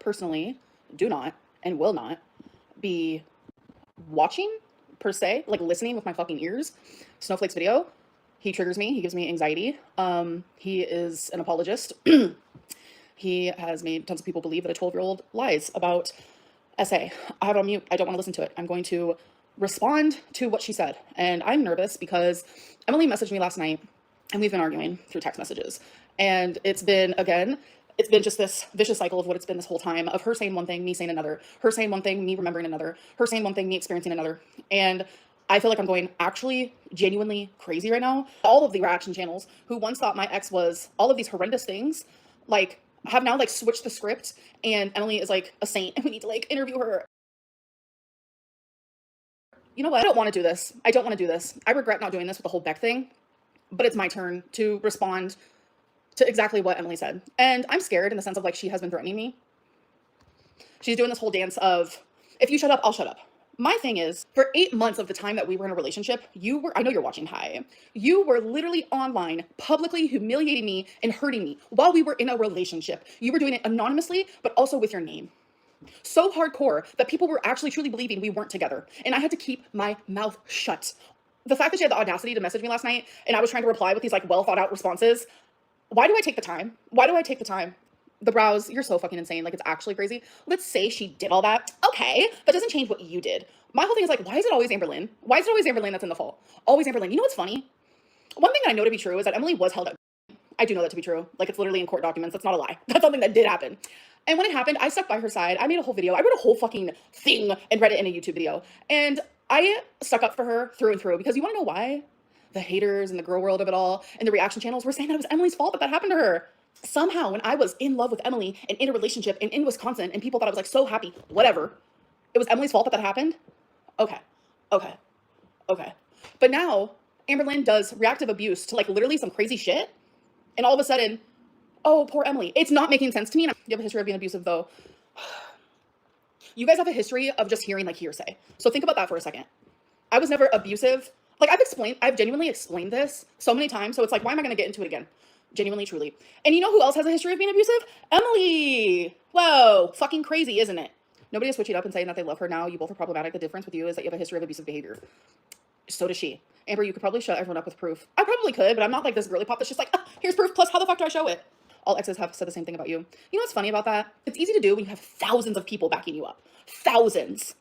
personally do not and will not be watching per se, like listening with my fucking ears. Snowflake's video, he triggers me. He gives me anxiety. He is an apologist. He has made tons of people believe that a 12-year-old lies about SA. I have it on mute. I don't want to listen to it. I'm going to respond to what she said. And I'm nervous because Emily messaged me last night and we've been arguing through text messages. And it's been just this vicious cycle of what it's been this whole time, of her saying one thing, me saying another, her saying one thing, me remembering another, her saying one thing, me experiencing another. And I feel like I'm going actually genuinely crazy right now. All of the reaction channels who once thought my ex was all of these horrendous things, like, have now like switched the script, and Emily is like a saint and we need to like interview her. You know what? I don't want to do this. I don't want to do this. I regret not doing this with the whole Beck thing, but it's my turn to respond to exactly what Emily said. And I'm scared in the sense of like, she has been threatening me. She's doing this whole dance of, if you shut up, I'll shut up. My thing is, for 8 months of the time that we were in a relationship, I know you're watching, hi. You were literally online, publicly humiliating me and hurting me while we were in a relationship. You were doing it anonymously, but also with your name. So hardcore that people were actually truly believing we weren't together. And I had to keep my mouth shut. The fact that she had the audacity to message me last night and I was trying to reply with these like well thought out responses. Why do I take the time? Why do I take the time? The brows, you're so fucking insane. Like, it's actually crazy. Let's say she did all that. Okay, that doesn't change what you did. My whole thing is like, why is it always Amberlynn? Why is it always Amberlynn that's in the fall? Always Amberlynn. You know what's funny? One thing that I know to be true is that Emily was held up. I do know that to be true. Like, it's literally in court documents. That's not a lie. That's something that did happen. And when it happened, I stuck by her side. I made a whole video. I wrote a whole fucking thing and read it in a YouTube video. And I stuck up for her through and through because you want to know why? The haters and the girl world of it all and the reaction channels were saying that it was Emily's fault that happened to her. Somehow, when I was in love with Emily and in a relationship and in Wisconsin and people thought I was like so happy, whatever, it was Emily's fault that happened? Okay. But now, Amberlynn does reactive abuse to like literally some crazy shit. And all of a sudden, oh, poor Emily. It's not making sense to me. You have a history of being abusive though. You guys have a history of just hearing like hearsay. So think about that for a second. I was never abusive. Like I've genuinely explained this so many times. So it's like, why am I going to get into it again? Genuinely, truly. And you know who else has a history of being abusive? Emily. Whoa, fucking crazy, isn't it? Nobody is switching up and saying that they love her now. You both are problematic. The difference with you is that you have a history of abusive behavior. So does she. Amber, you could probably shut everyone up with proof. I probably could, but I'm not like this girly pop that's just like, here's proof, plus how the fuck do I show it? All exes have said the same thing about you. You know what's funny about that? It's easy to do when you have thousands of people backing you up. Thousands.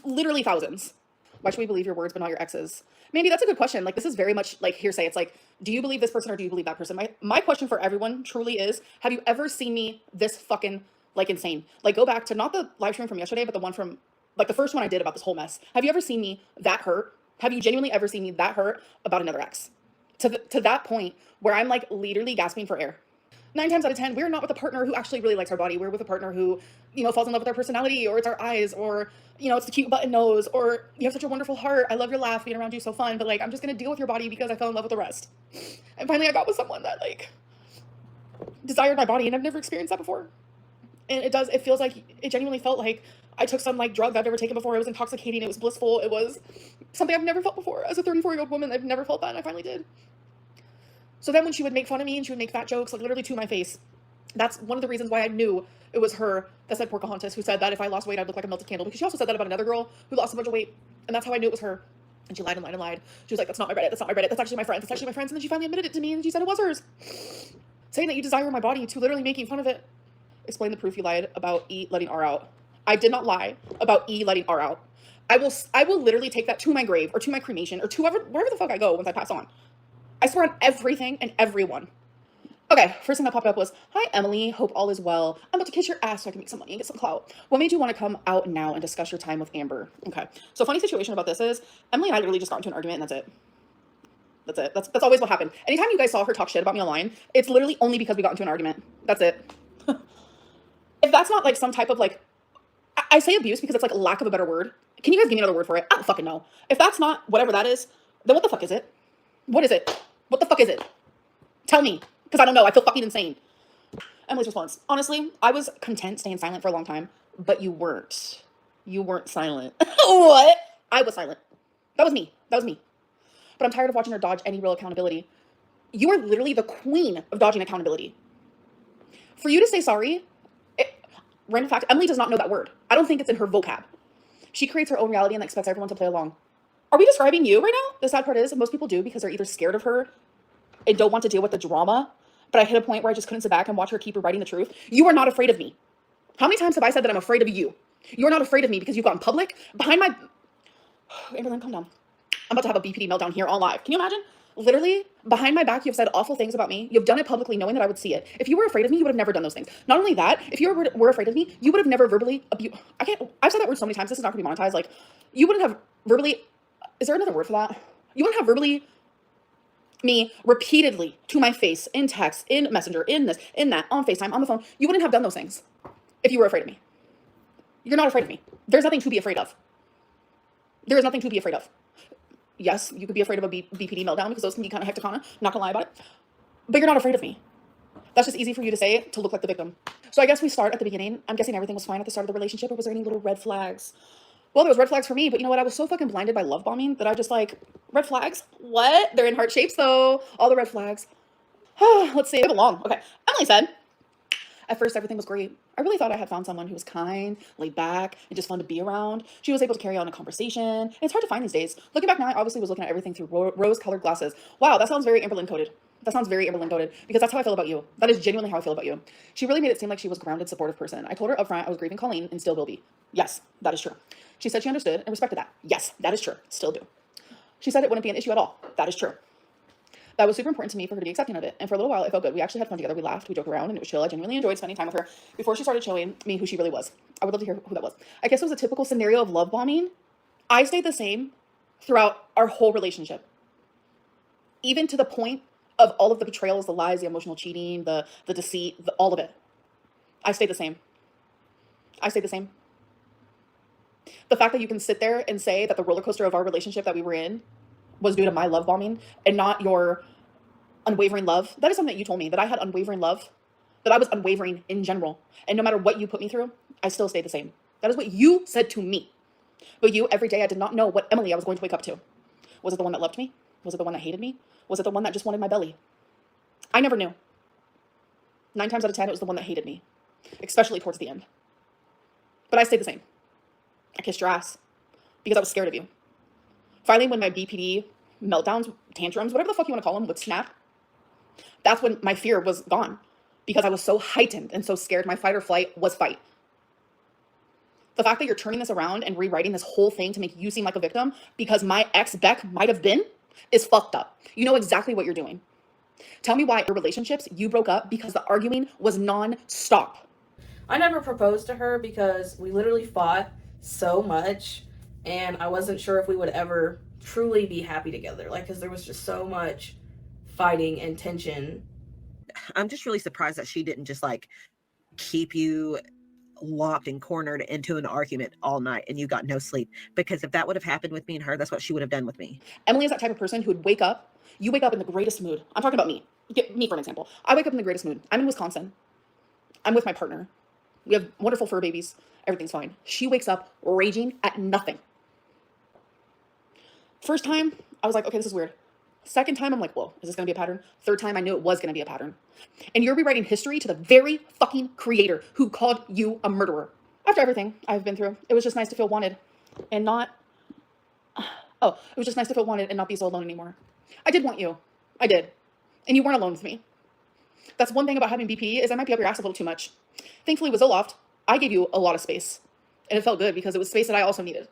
Literally thousands. Why should we believe your words but not your exes? Mandy, that's a good question. Like, this is very much like hearsay. It's like, do you believe this person or do you believe that person? My question for everyone truly is, have you ever seen me this fucking, like, insane? Like, go back to not the live stream from yesterday, but the one from, like, the first one I did about this whole mess. Have you ever seen me that hurt? Have you genuinely ever seen me that hurt about another ex? To that point where I'm, like, literally gasping for air. 9 times out of 10, we're not with a partner who actually really likes our body. We're with a partner who, you know, falls in love with our personality, or it's our eyes, or, you know, it's the cute button nose, or you have such a wonderful heart. I love your laugh, being around you so fun, but like, I'm just going to deal with your body because I fell in love with the rest. And finally I got with someone that like desired my body, and I've never experienced that before. And it feels like, it genuinely felt like I took some like drug I've never taken before. It was intoxicating. It was blissful. It was something I've never felt before. As a 34-year-old woman, I've never felt that, and I finally did. So then when she would make fun of me and she would make fat jokes, like literally to my face, that's one of the reasons why I knew it was her that said Pocahontas, who said that if I lost weight, I'd look like a melted candle. Because she also said that about another girl who lost a bunch of weight. And that's how I knew it was her. And she lied and lied and lied. She was like, that's not my Reddit. That's not my Reddit. That's actually my friend. That's actually my friend's. And then she finally admitted it to me and she said it was hers. Saying that you desire my body to literally making fun of it. Explain the proof you lied about E letting R out. I did not lie about E letting R out. I will literally take that to my grave or to my cremation or to wherever the fuck I go once I pass on. I swear on everything and everyone. Okay, first thing that popped up was, hi, Emily, hope all is well. I'm about to kiss your ass so I can make some money and get some clout. What made you want to come out now and discuss your time with Amber? Okay, so funny situation about this is, Emily and I literally just got into an argument and that's it. That's it. That's always what happened. Anytime you guys saw her talk shit about me online, it's literally only because we got into an argument. That's it. If that's not like some type of like, I say abuse because it's like a lack of a better word. Can you guys give me another word for it? I don't fucking know. If that's not whatever that is, then what the fuck is it? What is it? What the fuck is it? Tell me, because I don't know. I feel fucking insane. Emily's response. Honestly, I was content staying silent for a long time, but you weren't. You weren't silent. What? I was silent. That was me. That was me. But I'm tired of watching her dodge any real accountability. You are literally the queen of dodging accountability. For you to say sorry, Random fact, Emily does not know that word. I don't think it's in her vocab. She creates her own reality and expects everyone to play along. Are we describing you right now? The sad part is most people do because they're either scared of her and don't want to deal with the drama. But I hit a point where I just couldn't sit back and watch her keep rewriting the truth. You are not afraid of me. How many times have I said that I'm afraid of you? You're not afraid of me because you've gone public behind my... Amberlynn, calm down. I'm about to have a BPD meltdown here on live. Can you imagine? Literally, behind my back, you've said awful things about me. You've done it publicly knowing that I would see it. If you were afraid of me, you would have never done those things. Not only that, if you were afraid of me, you would have never verbally abused... I've said that word so many times, this is not going to be monetized. Like, you wouldn't have verbally... Is there another word for that? You wouldn't have verbally... me repeatedly to my face, in text, in Messenger, in this, in that, on FaceTime, on the phone. You wouldn't have done those things if you were afraid of me. You're not afraid of me. There's nothing to be afraid of. There is nothing to be afraid of. Yes, you could be afraid of a BPD meltdown because those can be kind of hectic, not gonna lie about it. But you're not afraid of me. That's just easy for you to say to look like the victim. So I guess we start at the beginning. I'm guessing everything was fine at the start of the relationship, or was there any little red flags? Well, there was red flags for me, but you know what? I was so fucking blinded by love bombing that I just like, red flags? What? They're in heart shapes though. All the red flags. Let's see. They belong. Okay. Emily said, at first, everything was great. I really thought I had found someone who was kind, laid back, and just fun to be around. She was able to carry on a conversation. And it's hard to find these days. Looking back now, I obviously was looking at everything through rose-colored glasses. Wow, that sounds very Amberlynn coded. That sounds very Amberlynn coded because that's how I feel about you. That is genuinely how I feel about you. She really made it seem like she was a grounded, supportive person. I told her upfront I was grieving Colleen and still will be. Yes, that is true. She said she understood and respected that. Yes, that is true. Still do. She said it wouldn't be an issue at all. That is true. That was super important to me for her to be accepting of it. And for a little while, it felt good. We actually had fun together. We laughed, we joked around, and it was chill. I genuinely enjoyed spending time with her before she started showing me who she really was. I would love to hear who that was. I guess it was a typical scenario of love bombing. I stayed the same throughout our whole relationship. Even to the point of all of the betrayals, the lies, the emotional cheating, the deceit, all of it. I stayed the same. I stayed the same. The fact that you can sit there and say that the roller coaster of our relationship that we were in was due to my love bombing and not your unwavering love. That is something that you told me, that I had unwavering love, that I was unwavering in general. And no matter what you put me through, I still stayed the same. That is what you said to me. But you, every day, I did not know what Emily I was going to wake up to. Was it the one that loved me? Was it the one that hated me? Was it the one that just wanted my belly? I never knew. 9 times out of 10, it was the one that hated me, especially towards the end. But I stayed the same. I kissed your ass because I was scared of you. Finally, when my BPD meltdowns, tantrums, whatever the fuck you want to call them, would snap, that's when my fear was gone because I was so heightened and so scared. My fight or flight was fight. The fact that you're turning this around and rewriting this whole thing to make you seem like a victim because my ex Beck might have been is fucked up. You know exactly what you're doing. Tell me why your relationships, you broke up because the arguing was non-stop. I never proposed to her because we literally fought so much and I wasn't sure if we would ever truly be happy together. Like, because there was just so much fighting and tension. I'm just really surprised that she didn't just like keep you locked and cornered into an argument all night and you got no sleep. Because if that would have happened with me and her, that's what she would have done with me. Emily is that type of person who would wake up. You wake up in the greatest mood. I'm talking about me. Get me for an example. I wake up in the greatest mood. I'm in Wisconsin. I'm with my partner. We have wonderful fur babies. Everything's fine. She wakes up raging at nothing. First time, I was like, okay, this is weird. Second time, I'm like, whoa, is this gonna be a pattern? Third time, I knew it was gonna be a pattern. And you're rewriting history to the very fucking creator who called you a murderer. After everything I've been through, it was just nice to feel wanted and not, it was just nice to feel wanted and not be so alone anymore. I did want you. I did. And you weren't alone with me. That's one thing about having BP is I might be up your ass a little too much. Thankfully with Zoloft, I gave you a lot of space. And it felt good because it was space that I also needed.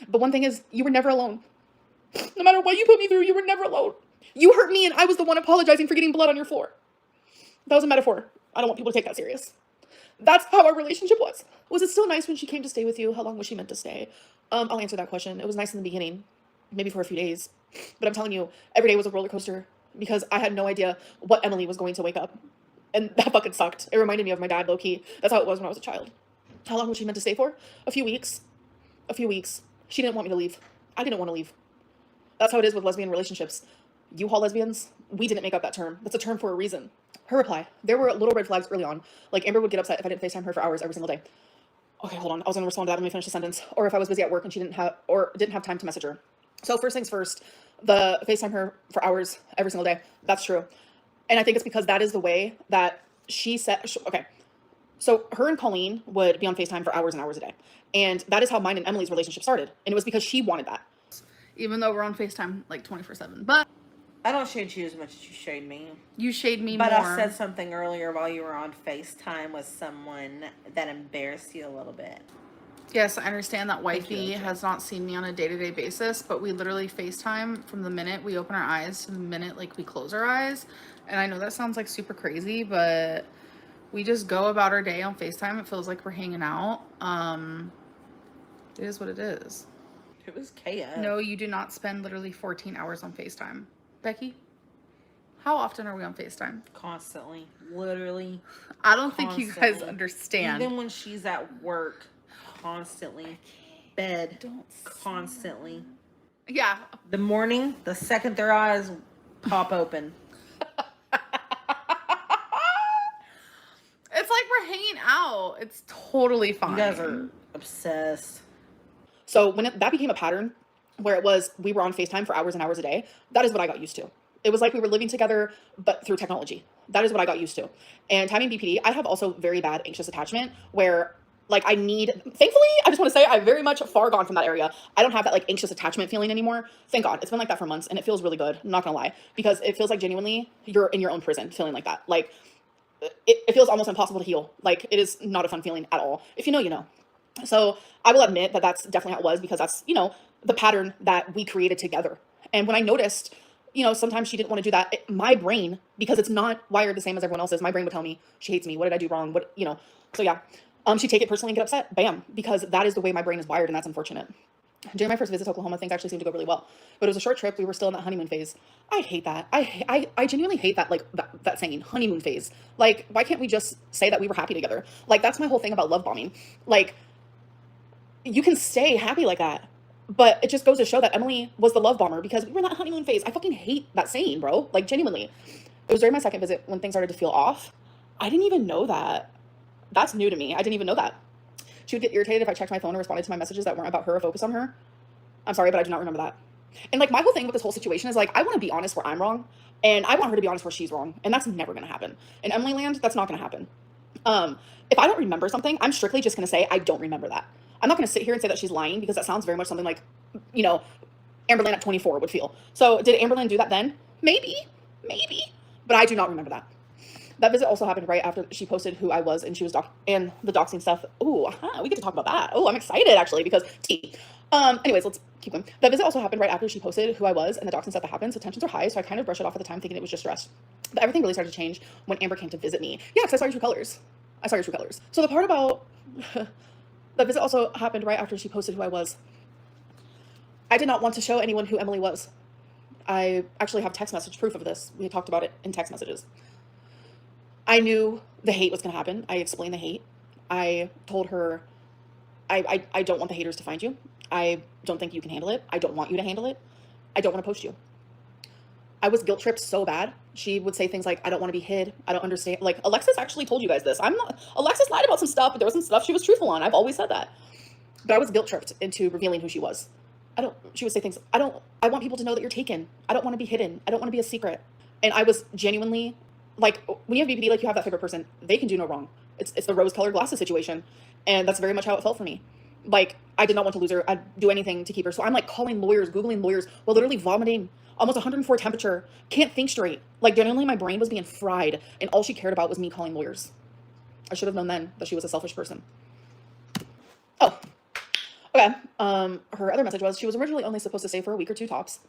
But one thing is, you were never alone. No matter what you put me through, you were never alone. You hurt me and I was the one apologizing for getting blood on your floor. That was a metaphor. I don't want people to take that serious. That's how our relationship was. Was it still nice when she came to stay with you? How long was she meant to stay? I'll answer that question. It was nice in the beginning, maybe for a few days. But I'm telling you, every day was a roller coaster because I had no idea what Emily was going to wake up. And that fucking sucked. It reminded me of my dad, low-key. That's how it was when I was a child. How long was she meant to stay for? A few weeks. A few weeks. She didn't want me to leave. I didn't want to leave. That's how it is with lesbian relationships. U-Haul lesbians, we didn't make up that term. That's a term for a reason. Her reply. There were little red flags early on. Like Amber would get upset if I didn't FaceTime her for hours every single day. Okay, hold on. I was going to respond to that. Let me finish the sentence. Or if I was busy at work and she didn't have time to message her. So first things first, the FaceTime her for hours every single day. That's true. And I think it's because that is the way that she said, okay. So her and Colleen would be on FaceTime for hours and hours a day. And that is how mine and Emily's relationship started. And it was because she wanted that. Even though we're on FaceTime like 24/7. But I don't shade you as much as you shade me. You shade me but more. I said something earlier while you were on FaceTime with someone that embarrassed you a little bit. Yes, I understand that wifey has not seen me on a day-to-day basis, but we literally FaceTime from the minute we open our eyes to the minute like we close our eyes. And I know that sounds like super crazy, but we just go about our day on FaceTime. It feels like we're hanging out. It is what it is. It was chaos. No, you do not spend literally 14 hours on FaceTime. Becky, how often are we on FaceTime? Constantly. Literally. I don't think you guys understand. Even when she's at work, constantly. Bed, constantly. Yeah. The morning, the second their eyes pop open. It's like we're hanging out. It's totally fine. You guys are obsessed. So when that became a pattern where it was we were on FaceTime for hours and hours a day, that is what I got used to. It was like we were living together, but through technology. That is what I got used to. And having BPD, I have also very bad anxious attachment where like thankfully, I just want to say I'm very much far gone from that area. I don't have that like anxious attachment feeling anymore. Thank God. It's been like that for months and it feels really good. I'm not gonna lie, because it feels like genuinely you're in your own prison feeling like that. Like it feels almost impossible to heal. Like it is not a fun feeling at all. If you know, you know. So I will admit that that's definitely how it was, because that's, you know, the pattern that we created together. And when I noticed, you know, sometimes she didn't want to do that, my brain, because it's not wired the same as everyone else's, my brain would tell me she hates me. What did I do wrong? What, you know, so yeah, she'd take it personally and get upset. Bam. Because that is the way my brain is wired. And that's unfortunate. During my first visit to Oklahoma, things actually seemed to go really well, but it was a short trip. We were still in that honeymoon phase. I hate that. I genuinely hate that, like that saying, honeymoon phase. Like, why can't we just say that we were happy together? Like, that's my whole thing about love bombing. Like, you can stay happy like that, but it just goes to show that Emily was the love bomber because we were in that honeymoon phase. I fucking hate that saying, bro. Like, genuinely. It was during my second visit when things started to feel off. I didn't even know that. That's new to me. I didn't even know that. She would get irritated if I checked my phone or responded to my messages that weren't about her or focused on her. I'm sorry, but I do not remember that. And like, my whole thing with this whole situation is like, I want to be honest where I'm wrong, and I want her to be honest where she's wrong, and that's never going to happen. In Emily land, that's not going to happen. If I don't remember something, I'm strictly just going to say I don't remember that. I'm not going to sit here and say that she's lying, because that sounds very much something like, you know, Amberlynn at 24 would feel. So did Amberlynn do that then? Maybe, but I do not remember that. That visit also happened right after she posted who I was, and she was and the doxing stuff. Ooh, we get to talk about that. Oh, I'm excited actually, because tea. Anyways, let's keep going. That visit also happened right after she posted who I was and the doxing stuff that happened. So tensions were high. So I kind of brushed it off at the time, thinking it was just stress. But everything really started to change when Amber came to visit me. Yeah, because I saw your true colors. So the part about that visit also happened right after she posted who I was. I did not want to show anyone who Emily was. I actually have text message proof of this. We had talked about it in text messages. I knew the hate was going to happen. I explained the hate. I told her, I don't want the haters to find you. I don't think you can handle it. I don't want you to handle it. I don't want to post you. I was guilt tripped so bad. She would say things like, I don't want to be hid. I don't understand. Like, Alexis actually told you guys this. Alexis lied about some stuff, but there was some stuff she was truthful on. I've always said that. But I was guilt tripped into revealing who she was. She would say things, I want people to know that you're taken. I don't want to be hidden. I don't want to be a secret. And I was genuinely, like, when you have BPD, like, you have that favorite person, they can do no wrong. It's the rose-colored glasses situation. And that's very much how it felt for me. Like, I did not want to lose her. I'd do anything to keep her. So I'm, like, calling lawyers, Googling lawyers, while literally vomiting, almost 104 temperature, can't think straight. Like, genuinely, my brain was being fried, and all she cared about was me calling lawyers. I should have known then that she was a selfish person. Oh, okay. Her other message was she was originally only supposed to stay for a week or two tops.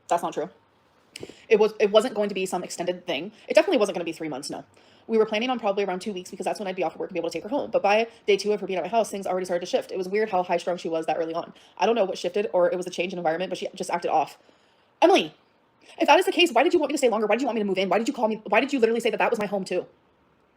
That's not true. It wasn't going to be some extended thing. It definitely wasn't going to be 3 months, no. We were planning on probably around 2 weeks, because that's when I'd be off of work and be able to take her home. But by day 2 of her being at my house, things already started to shift. It was weird how high strung she was that early on. I don't know what shifted, or it was a change in environment, but she just acted off. Emily, if that is the case, why did you want me to stay longer? Why did you want me to move in? Why did you call me? Why did you literally say that that was my home too?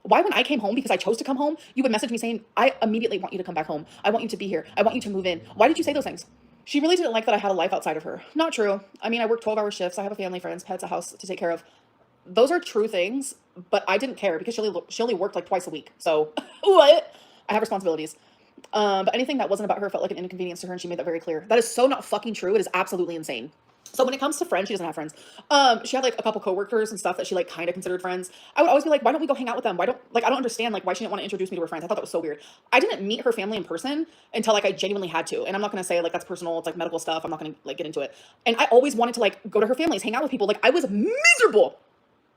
Why, when I came home because I chose to come home, you would message me saying, I immediately want you to come back home. I want you to be here. I want you to move in. Why did you say those things? She really didn't like that I had a life outside of her. Not true. I mean, I work 12-hour shifts. I have a family, friends, pets, a house to take care of. Those are true things, but I didn't care because she only worked like twice a week. So what? I have responsibilities. But anything that wasn't about her felt like an inconvenience to her, and she made that very clear. That is so not fucking true. It is absolutely insane. So when it comes to friends, she doesn't have friends. She had like a couple coworkers and stuff that she like kind of considered friends. I would always be like, why don't we go hang out with them? Why don't like I don't understand like why she didn't want to introduce me to her friends. I thought that was so weird. I didn't meet her family in person until like I genuinely had to. And I'm not gonna say like that's personal. It's like medical stuff. I'm not gonna like get into it. And I always wanted to like go to her families, hang out with people. Like I was miserable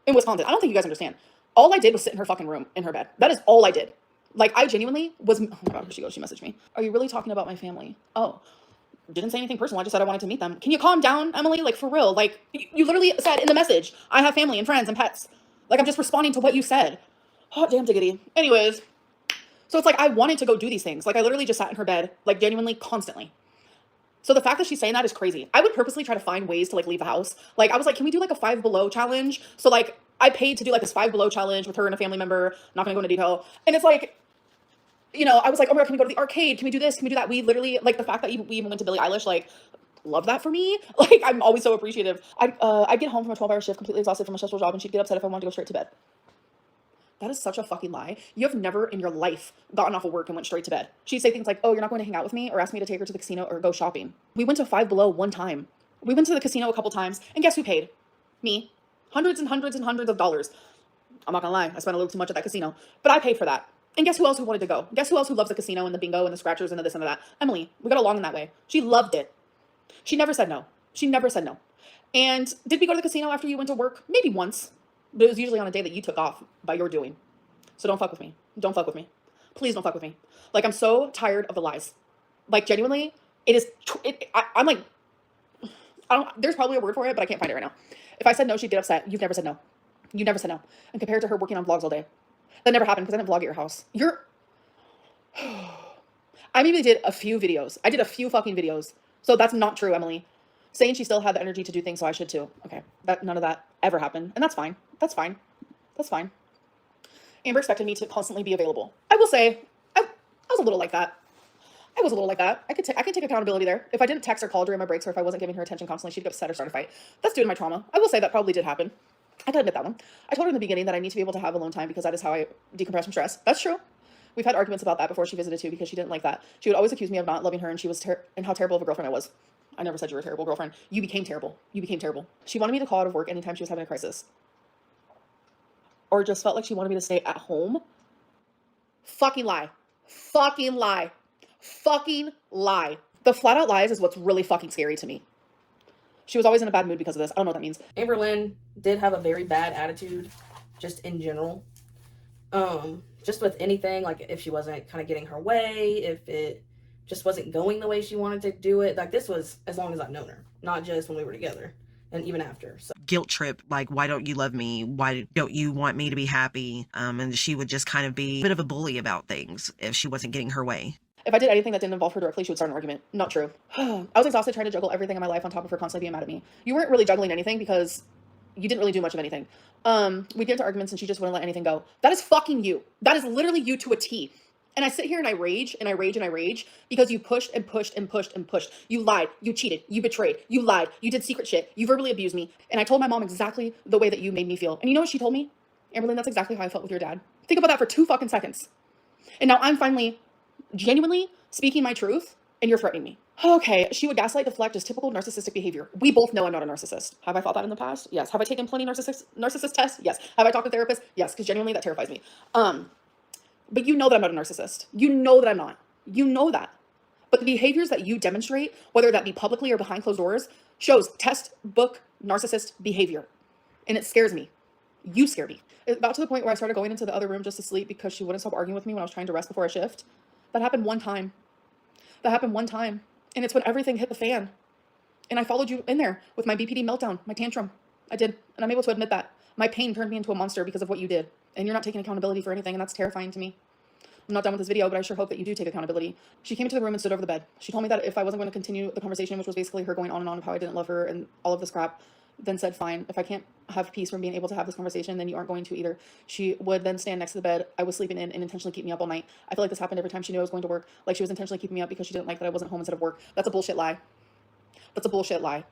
in Wisconsin. I don't think you guys understand. All I did was sit in her fucking room in her bed. That is all I did. Like I genuinely was. Oh my god, here she goes. She messaged me. Are you really talking about my family? Oh. Didn't say anything personal. I just said I wanted to meet them. Can you calm down, Emily? Like, for real. Like, you literally said in the message, I have family and friends and pets. Like, I'm just responding to what you said. Oh, damn diggity. Anyways, so it's like I wanted to go do these things. Like, I literally just sat in her bed, like, genuinely, constantly. So the fact that she's saying that is crazy. I would purposely try to find ways to, like, leave the house. Like, I was like, can we do, like, a Five Below challenge? So, like, I paid to do, like, this Five Below challenge with her and a family member. Not gonna go into detail. And it's like, you know, I was like, oh my god, can we go to the arcade? Can we do this? Can we do that? We literally, like, the fact that we even went to Billie Eilish, like, love that for me. Like, I'm always so appreciative. I'd get home from a 12-hour shift completely exhausted from a stressful job, and she'd get upset if I wanted to go straight to bed. That is such a fucking lie. You have never in your life gotten off of work and went straight to bed. She'd say things like, oh, you're not going to hang out with me, or ask me to take her to the casino or go shopping. We went to Five Below one time. We went to the casino a couple times, and guess who paid? Me. Hundreds and hundreds and hundreds of dollars. I'm not gonna lie, I spent a little too much at that casino, but I paid for that. And guess who else who wanted to go? Guess who else who loves the casino and the bingo and the scratchers and the this and the that? Emily. We got along in that way. She loved it. She never said no. She never said no. And did we go to the casino after you went to work? Maybe once. But it was usually on a day that you took off by your doing. So don't fuck with me. Don't fuck with me. Please don't fuck with me. Like, I'm so tired of the lies. Like, genuinely, it is, I'm like, there's probably a word for it, but I can't find it right now. If I said no, she'd get upset. You've never said no. You never said no. And compared to her working on vlogs all day. That never happened because I didn't vlog at your house. I maybe did a few videos. I did a few fucking videos. So that's not true, Emily. Saying she still had the energy to do things, so I should too. Okay, none of that ever happened. And that's fine. That's fine. That's fine. Amber expected me to constantly be available. I will say, I was a little like that. I was a little like that. I could take accountability there. If I didn't text or call during my breaks, or if I wasn't giving her attention constantly, she'd get upset or start a fight. That's due to my trauma. I will say that probably did happen. I can admit that one. I told her in the beginning that I need to be able to have alone time because that is how I decompress from stress. That's true. We've had arguments about that before she visited too, because she didn't like that. She would always accuse me of not loving her, and and how terrible of a girlfriend I was. I never said you were a terrible girlfriend. You became terrible. You became terrible. She wanted me to call out of work anytime she was having a crisis. Or just felt like she wanted me to stay at home. Fucking lie. Fucking lie. Fucking lie. The flat out lies is what's really fucking scary to me. She was always in a bad mood because of this. I don't know what that means. Amberlynn did have a very bad attitude, just in general. Just with anything, like if she wasn't kind of getting her way, if it just wasn't going the way she wanted to do it. Like, this was as long as I've known her, not just when we were together, and even after. So guilt trip, like, why don't you love me? Why don't you want me to be happy? And she would just kind of be a bit of a bully about things if she wasn't getting her way. If I did anything that didn't involve her directly, she would start an argument. Not true. I was exhausted trying to juggle everything in my life on top of her constantly being mad at me. You weren't really juggling anything because you didn't really do much of anything. We'd get into arguments and she just wouldn't let anything go. That is fucking you. That is literally you to a T. And I sit here and I rage and I rage and I rage because you pushed and pushed and pushed and pushed. You lied. You cheated. You betrayed. You lied. You did secret shit. You verbally abused me. And I told my mom exactly the way that you made me feel. And you know what she told me? Amberlynn, that's exactly how I felt with your dad. Think about that for 2 fucking seconds. And now I'm finally genuinely speaking my truth and you're threatening me. Okay, she would gaslight, deflect, just typical narcissistic behavior. We both know I'm not a narcissist. Have I thought that in the past? Yes. Have I taken plenty narcissist tests? Yes. Have I talked to therapists? Yes, because genuinely that terrifies me. But you know that I'm not a narcissist. You know that I'm not. You know that. But the behaviors that you demonstrate, whether that be publicly or behind closed doors, shows textbook narcissist behavior. And it scares me. You scare me. It got to the point where I started going into the other room just to sleep because she wouldn't stop arguing with me when I was trying to rest before a shift. That happened one time. That happened one time. And it's when everything hit the fan. And I followed you in there with my BPD meltdown, my tantrum. I did. And I'm able to admit that. My pain turned me into a monster because of what you did. And you're not taking accountability for anything, and that's terrifying to me. I'm not done with this video, but I sure hope that you do take accountability. She came into the room and stood over the bed. She told me that if I wasn't going to continue the conversation, which was basically her going on and on of how I didn't love her and all of this crap, then said, fine, if I can't have peace from being able to have this conversation, then you aren't going to either. She would then stand next to the bed I was sleeping in and intentionally keep me up all night. I feel like this happened every time she knew I was going to work. Like she was intentionally keeping me up because she didn't like that I wasn't home instead of work. That's a bullshit lie. That's a bullshit lie.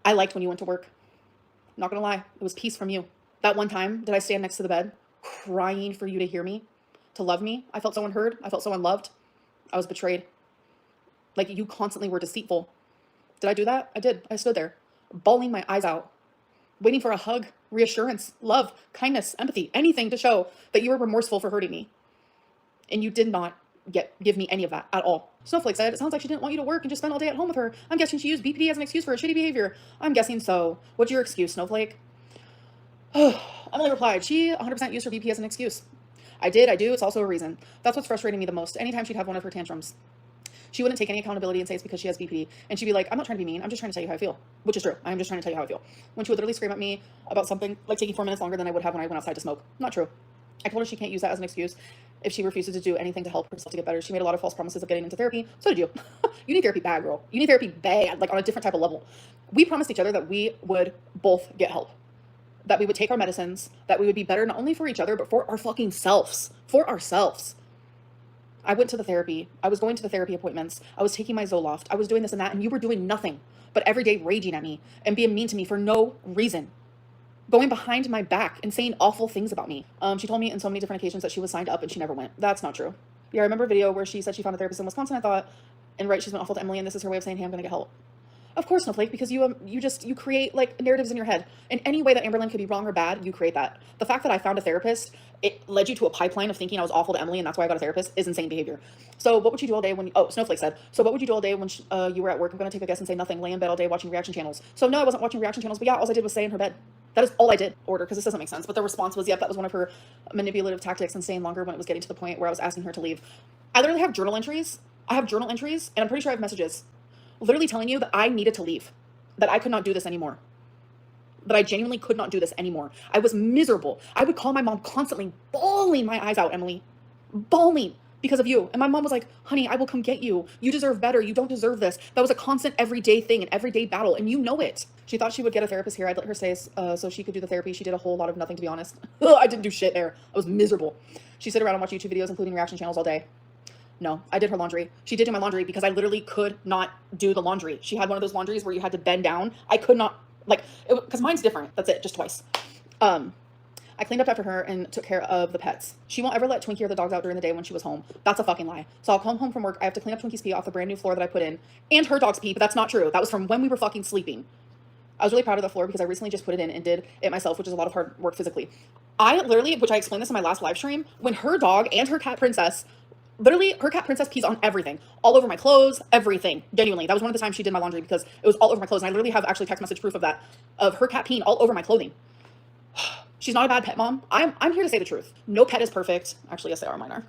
I liked when you went to work. Not gonna lie, it was peace from you. That one time, did I stand next to the bed crying for you to hear me, to love me? I felt so unheard. I felt so unloved. I was betrayed. Like, you constantly were deceitful. Did I do that? I did. I stood there. bawling my eyes out, waiting for a hug, reassurance, love, kindness, empathy, anything to show that you were remorseful for hurting me. And you did not give me any of that at all. Snowflake said, it sounds like she didn't want you to work and just spend all day at home with her. I'm guessing she used BPD as an excuse for her shitty behavior. I'm guessing so. What's your excuse, Snowflake? Emily replied, she 100% used her BP as an excuse. I do. It's also a reason. That's what's frustrating me the most. Anytime she'd have one of her tantrums, she wouldn't take any accountability and say it's because she has BPD. And she'd be like, I'm not trying to be mean. I'm just trying to tell you how I feel. Which is true. I'm just trying to tell you how I feel. When she would literally scream at me about something like taking 4 minutes longer than I would have when I went outside to smoke. Not true. I told her she can't use that as an excuse if she refuses to do anything to help herself to get better. She made a lot of false promises of getting into therapy. So did you. You need therapy bad, girl. You need therapy bad, like on a different type of level. We promised each other that we would both get help, that we would take our medicines, that we would be better not only for each other, but for our fucking selves, for ourselves. I went to the therapy. I was going to the therapy appointments. I was taking my Zoloft. I was doing this and that, and you were doing nothing but every day raging at me and being mean to me for no reason. Going behind my back and saying awful things about me. She told me in so many different occasions that she was signed up and she never went. That's not true. Yeah, I remember a video where she said she found a therapist in Wisconsin. I thought, and right, she's been awful to Emily, and this is her way of saying, hey, I'm going to get help. Of course, Snowflake, because you create like narratives in your head. In any way that Amberlynn could be wrong or bad, you create that. The fact that I found a therapist, it led you to a pipeline of thinking I was awful to Emily and that's why I got a therapist, is insane behavior. So what would you do all day when, Snowflake said, so what would you do all day when you were at work? I'm going to take a guess and say nothing, lay in bed all day watching reaction channels. So no, I wasn't watching reaction channels, but yeah, all I did was stay in her bed. That is all I did. Order, because this doesn't make sense. But the response was, yep, that was one of her manipulative tactics and staying longer when it was getting to the point where I was asking her to leave. I literally have journal entries. I have journal entries, and I'm pretty sure I have messages literally telling you that I needed to leave, that I could not do this anymore, that I genuinely could not do this anymore. I was miserable. I would call my mom constantly, bawling my eyes out, Emily, bawling because of you. And my mom was like, honey, I will come get you. You deserve better. You don't deserve this. That was a constant everyday thing, an everyday battle, and you know it. She thought she would get a therapist here. I'd let her stay so she could do the therapy. She did a whole lot of nothing, to be honest. I didn't do shit there. I was miserable. She sit around and watch YouTube videos, including reaction channels, all day. No, I did her laundry. She did do my laundry because I literally could not do the laundry. She had one of those laundries where you had to bend down. I could not, because mine's different. That's it, just twice. I cleaned up after her and took care of the pets. She won't ever let Twinkie or the dogs out during the day when she was home. That's a fucking lie. So I'll come home from work. I have to clean up Twinkie's pee off the brand new floor that I put in, and her dog's pee, but that's not true. That was from when we were fucking sleeping. I was really proud of the floor because I recently just put it in and did it myself, which is a lot of hard work physically. I literally, which I explained this in my last live stream, when her dog and her cat Princess, literally her cat Princess pees on everything, all over my clothes, everything. Genuinely, that was one of the times she did my laundry because it was all over my clothes, and I literally have actually text message proof of that, of her cat peeing all over my clothing. She's not a bad pet mom. I'm here to say the truth. No pet is perfect. Actually, yes, they are. Mine are.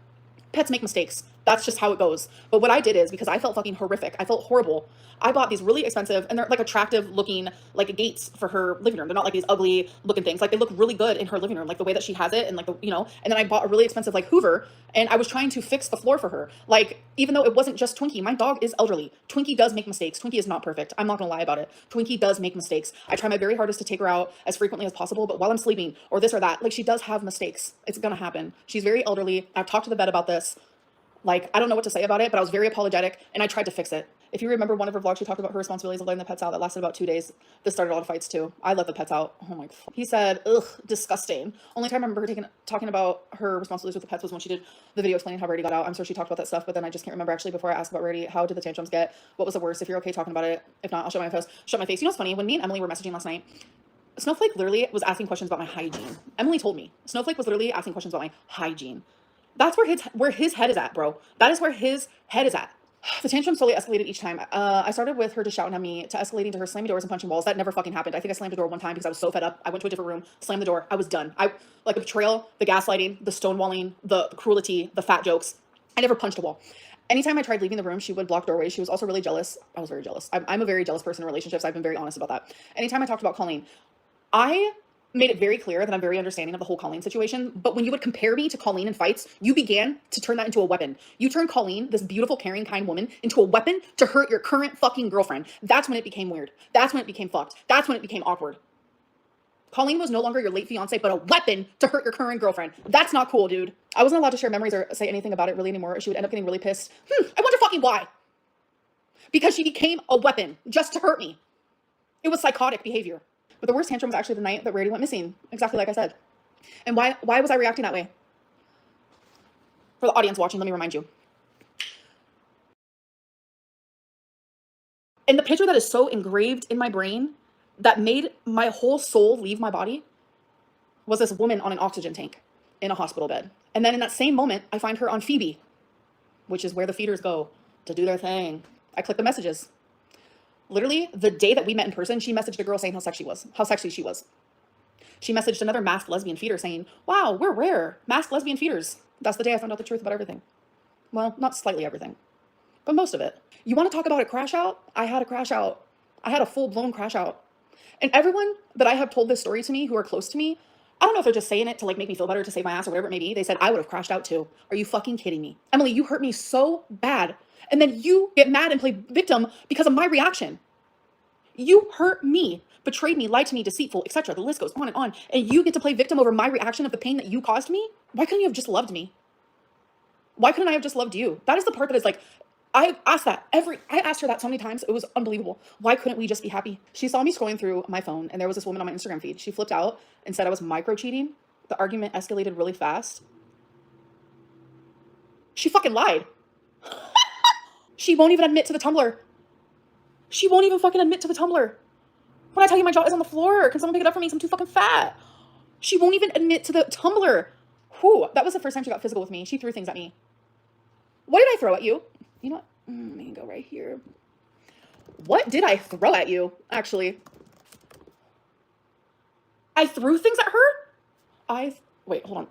Pets make mistakes. That's just how it goes. But what I did is, because I felt fucking horrific, I felt horrible, I bought these really expensive, and they're like attractive looking, like gates for her living room. They're not like these ugly looking things. Like they look really good in her living room, like the way that she has it, and like the, and then I bought a really expensive like Hoover, and I was trying to fix the floor for her. Like, even though it wasn't just Twinkie, my dog is elderly. Twinkie does make mistakes. Twinkie is not perfect. I'm not gonna lie about it. Twinkie does make mistakes. I try my very hardest to take her out as frequently as possible, but while I'm sleeping or this or that, like she does have mistakes. It's gonna happen. She's very elderly. I've talked to the vet about this. Like, I don't know what to say about it, but I was very apologetic, and I tried to fix it. If you remember one of her vlogs, she talked about her responsibilities of letting the pets out. That lasted about 2 days. This started a lot of fights, too. I let the pets out. Oh, my God. He said, ugh, disgusting. Only time I remember her talking about her responsibilities with the pets was when she did the video explaining how Rarity got out. I'm sure she talked about that stuff, but then I just can't remember, actually, before I asked about Rarity, how did the tantrums get? What was the worst? If you're okay talking about it. If not, I'll shut my face. You know what's funny? When me and Emily were messaging last night, Snowflake literally was asking questions about my hygiene. Emily told me. Snowflake was literally asking questions about my hygiene. That's where his head is at, bro. That is where his head is at. The tantrum slowly escalated each time. I started with her just shouting at me, to escalating to her slamming doors and punching walls. That never fucking happened. I think I slammed a door one time because I was so fed up. I went to a different room, slammed the door. I was done. Like the betrayal, the gaslighting, the stonewalling, the cruelty, the fat jokes. I never punched a wall. Anytime I tried leaving the room, she would block doorways. She was also really jealous. I was very jealous. I'm a very jealous person in relationships. I've been very honest about that. Anytime I talked about Colleen, I made it very clear that I'm very understanding of the whole Colleen situation. But when you would compare me to Colleen in fights, you began to turn that into a weapon. You turned Colleen, this beautiful, caring, kind woman, into a weapon to hurt your current fucking girlfriend. That's when it became weird. That's when it became fucked. That's when it became awkward. Colleen was no longer your late fiance, but a weapon to hurt your current girlfriend. That's not cool, dude. I wasn't allowed to share memories or say anything about it really anymore. She would end up getting really pissed. I wonder fucking why. Because she became a weapon just to hurt me. It was psychotic behavior. But the worst tantrum was actually the night that Rarity went missing, exactly like I said. And why was I reacting that way? For the audience watching, let me remind you. And the picture that is so engraved in my brain that made my whole soul leave my body was this woman on an oxygen tank in a hospital bed. And then in that same moment, I find her on Phoebe, which is where the feeders go to do their thing. I click the messages. Literally, the day that we met in person, she messaged a girl saying how sexy she was. She messaged another masked lesbian feeder saying, wow, we're rare. Masked lesbian feeders. That's the day I found out the truth about everything. Well, not slightly everything, but most of it. You want to talk about a crash out? I had a crash out. I had a full-blown crash out. And everyone that I have told this story to me who are close to me, I don't know if they're just saying it to like make me feel better, to save my ass or whatever it may be. They said, I would have crashed out too. Are you fucking kidding me? Emily, you hurt me so bad. And then you get mad and play victim because of my reaction. You hurt me, betrayed me, lied to me, deceitful, etc. The list goes on. And you get to play victim over my reaction of the pain that you caused me? Why couldn't you have just loved me? Why couldn't I have just loved you? That is the part that is like, I asked her that so many times. It was unbelievable. Why couldn't we just be happy? She saw me scrolling through my phone and there was this woman on my Instagram feed. She flipped out and said I was micro cheating. The argument escalated really fast. She fucking lied. She won't even admit to the Tumblr. She won't even fucking admit to the Tumblr. When I tell you my jaw is on the floor, can someone pick it up for me? 'Cause I'm too fucking fat. She won't even admit to the Tumblr. Whew, that was the first time she got physical with me. She threw things at me. What did I throw at you? You know what? Let me go right here. What did I throw at you, actually? I threw things at her? Wait, hold on.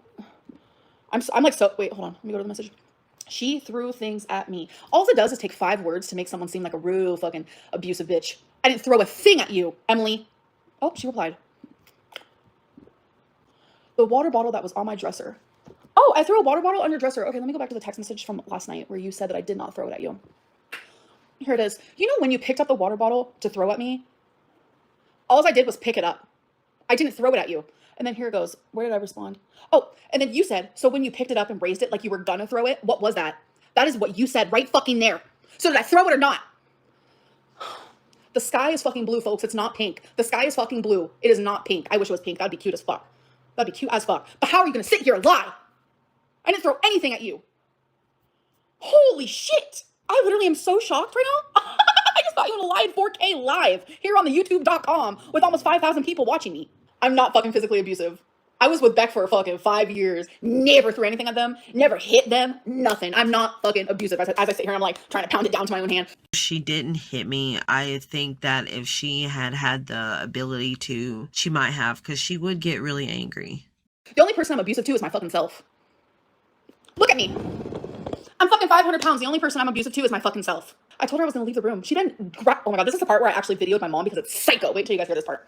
I'm like, wait, hold on. Let me go to the message. She threw things at me. All it does is take 5 words to make someone seem like a real fucking abusive bitch. I didn't throw a thing at you, Emily. Oh, she replied. The water bottle that was on my dresser. Oh, I threw a water bottle on your dresser. Okay, let me go back to the text message from last night where you said that I did not throw it at you. Here it is. You know when you picked up the water bottle to throw at me? All I did was pick it up. I didn't throw it at you. And then here it goes. Where did I respond? Oh, and then you said, so when you picked it up and raised it like you were gonna throw it, what was that? That is what you said right fucking there. So did I throw it or not? The sky is fucking blue, folks. It's not pink. The sky is fucking blue. It is not pink. I wish it was pink. That'd be cute as fuck. That'd be cute as fuck. But how are you gonna sit here and lie? I didn't throw anything at you. Holy shit. I literally am so shocked right now. I just thought you were live 4K live here on the youtube.com with almost 5,000 people watching me. I'm not fucking physically abusive. I was with Beck for fucking 5 years. Never threw anything at them. Never hit them. Nothing. I'm not fucking abusive. As I sit here, I'm like trying to pound it down to my own hand. She didn't hit me. I think that if she had had the ability to, she might have, because she would get really angry. The only person I'm abusive to is my fucking self. Look at me. I'm fucking 500 pounds. The only person I'm abusive to is my fucking self. I told her I was gonna leave the room. She then oh my god, this is the part where I actually videoed my mom because it's psycho. Wait till you guys hear this part.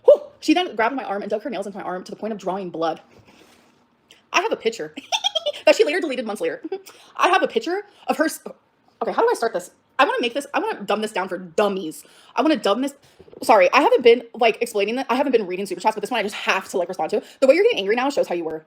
Whew. She then grabbed my arm and dug her nails into my arm to the point of drawing blood. I have a picture that she later deleted months later. I have a picture of her. Okay, how do I start this? I want to dumb this down for dummies. I want to dumb this. Sorry, I haven't been like explaining that. I haven't been reading super chats, but this one I just have to like respond to. The way you're getting angry now shows how you were.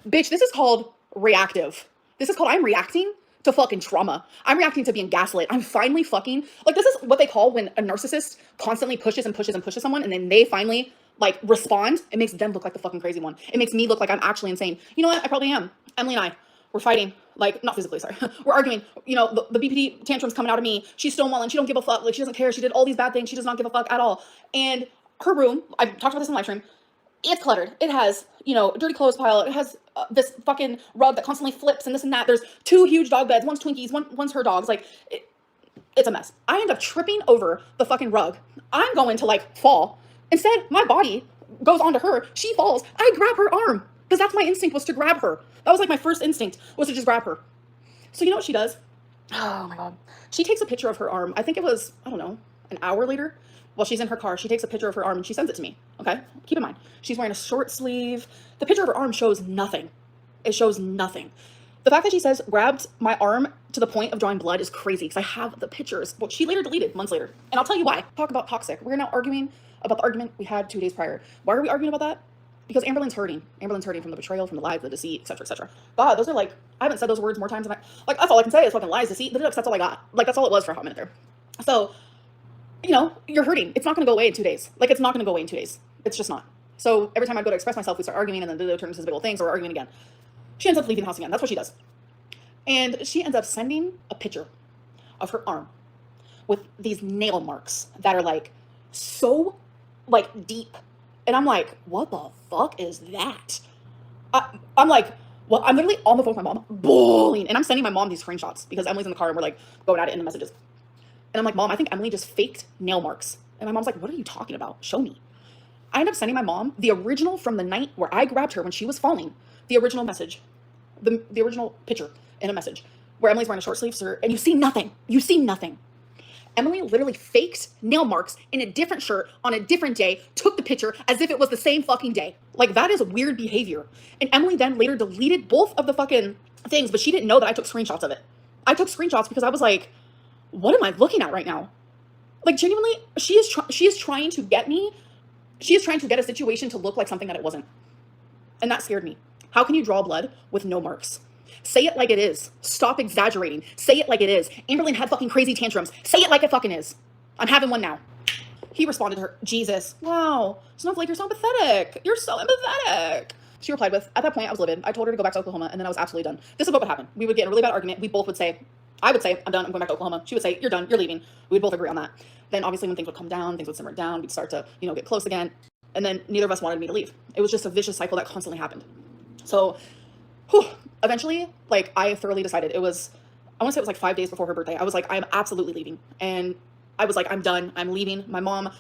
Bitch, this is called reactive. This is called I'm reacting to fucking trauma. I'm reacting to being gaslit. I'm finally fucking, like, this is what they call when a narcissist constantly pushes and pushes and pushes someone and then they finally like respond. It makes them look like the fucking crazy one. It makes me look like I'm actually insane. You know what? I probably am. Emily and I, we're fighting, like, not physically, sorry. We're arguing. You know, the BPD tantrum's coming out of me. She's stonewalling. She don't give a fuck. Like, she doesn't care. She did all these bad things. She does not give a fuck at all. And her room, I've talked about this in Livestream, it's cluttered. It has, you know, dirty clothes pile. It has this fucking rug that constantly flips and this and that. There's 2 huge dog beds. One's Twinkies, one's her dogs. Like, it's a mess. I end up tripping over the fucking rug. I'm going to like fall. Instead, my body goes onto her. She falls. I grab her arm because that's my instinct, was to grab her. That was like my first instinct, was to just grab her. So you know what she does? Oh my God. She takes a picture of her arm. I think it was, I don't know, an hour later. While she's in her car, she takes a picture of her arm and she sends it to me, okay? Keep in mind, she's wearing a short sleeve. The picture of her arm shows nothing. It shows nothing. The fact that she says, grabbed my arm to the point of drawing blood is crazy because I have the pictures, which she later deleted months later. And I'll tell you why. Talk about toxic. We're now arguing about the argument we had 2 days prior. Why are we arguing about that? Because Amberlynn's hurting. Amberlynn's hurting from the betrayal, from the lies, the deceit, etc., etc. God, those are like, I haven't said those words more times than like, that's all I can say is fucking lies, deceit, that's all I got. Like, that's all it was for a hot minute there. So, you know, you're hurting. It's not going to go away in 2 days. Like, it's not going to go away in 2 days. It's just not. So every time I go to express myself, we start arguing and then it turns into big old things, or we're arguing again. She ends up leaving the house again. That's what she does. And she ends up sending a picture of her arm with these nail marks that are like so like deep. And I'm like, what the fuck is that? I'm like, well, I'm literally on the phone with my mom, bawling. And I'm sending my mom these screenshots because Emily's in the car and we're like going at it in the messages. And I'm like, Mom, I think Emily just faked nail marks. And my mom's like, what are you talking about? Show me. I end up sending my mom the original from the night where I grabbed her when she was falling, the original message, the original picture in a message where Emily's wearing a short sleeve shirt and you see nothing. You see nothing. Emily literally faked nail marks in a different shirt on a different day, took the picture as if it was the same fucking day. Like, that is weird behavior. And Emily then later deleted both of the fucking things, but she didn't know that I took screenshots of it. I took screenshots because I was like, what am I looking at right now? Like, genuinely, she is trying to get me. She is trying to get a situation to look like something that it wasn't. And that scared me. How can you draw blood with no marks? Say it like it is. Stop exaggerating. Say it like it is. Amberlynn had fucking crazy tantrums. Say it like it fucking is. I'm having one now. He responded to her, Jesus, wow, Snowflake, you're so empathetic. You're so empathetic. She replied with, at that point, I was livid. I told her to go back to Oklahoma, and then I was absolutely done. This is what would happen. We would get in a really bad argument. We both would say, I would say, I'm done. I'm going back to Oklahoma. She would say, you're done. You're leaving. We would both agree on that. Then obviously when things would come down, things would simmer down. We'd start to, get close again. And then neither of us wanted me to leave. It was just a vicious cycle that constantly happened. So eventually, like, I thoroughly decided. I want to say it was like 5 days before her birthday. I was like, I'm absolutely leaving. And I was like, I'm done. I'm leaving. My mom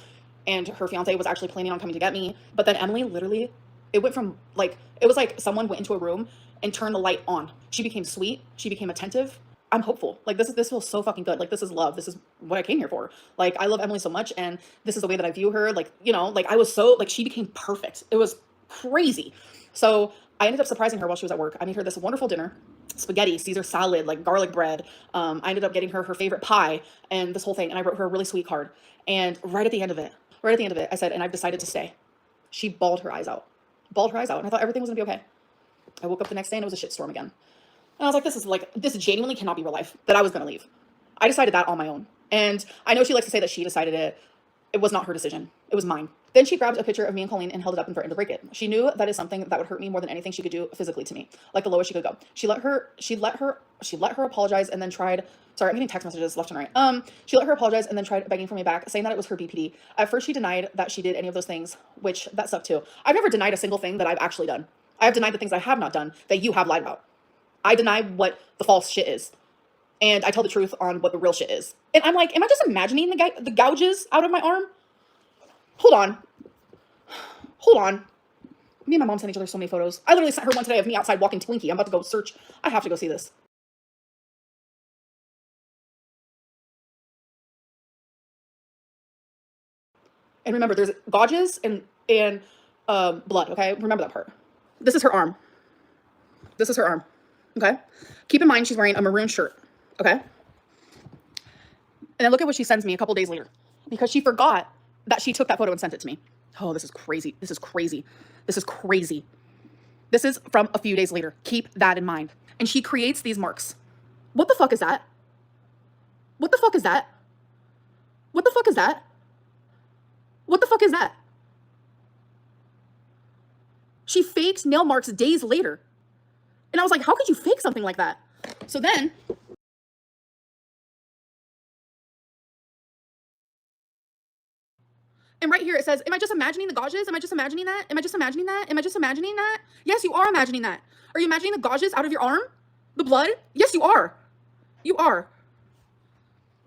and her fiance was actually planning on coming to get me. But then Emily literally, it went from like, it was like someone went into a room and turned the light on. She became sweet. She became attentive. I'm hopeful. Like, this feels so fucking good. Like, this is love. This is what I came here for. Like, I love Emily so much, and this is the way that I view her. Like, like, I was so, like, she became perfect. It was crazy. So I ended up surprising her while she was at work. I made her this wonderful dinner, spaghetti, Caesar salad, like garlic bread. I ended up getting her her favorite pie and this whole thing. And I wrote her a really sweet card. And right at the end of it, I said, and I've decided to stay. She bawled her eyes out. And I thought everything was gonna be okay. I woke up the next day and it was a shitstorm again. And I was like, this genuinely cannot be real life, that I was gonna leave. I decided that on my own. And I know she likes to say that she decided it. It was not her decision. It was mine. Then she grabbed a picture of me and Colleen and held it up and threatened to break it. She knew that is something that would hurt me more than anything she could do physically to me, like the lowest she could go. She let her apologize and then tried. Sorry, I'm getting text messages left and right. She let her apologize and then tried begging for me back, saying that it was her BPD. At first, she denied that she did any of those things, which that sucked too. I've never denied a single thing that I've actually done. I have denied the things I have not done that you have lied about. I deny what the false shit is. And I tell the truth on what the real shit is. And I'm like, am I just imagining the gouges out of my arm? Hold on. Me and my mom sent each other so many photos. I literally sent her one today of me outside walking Twinkie. I'm about to go search. I have to go see this. And remember, there's gouges and blood, okay? Remember that part. This is her arm. Okay? Keep in mind she's wearing a maroon shirt, okay? And then look at what she sends me a couple days later. Because she forgot that she took that photo and sent it to me. Oh, this is crazy. This is from a few days later. Keep that in mind. And she creates these marks. What the fuck is that? She faked nail marks days later. And I was like, how could you fake something like that? So then, and right here it says, am I just imagining the gouges? Am I just imagining that? Yes, you are imagining that. Are you imagining the gouges out of your arm? The blood? Yes, you are.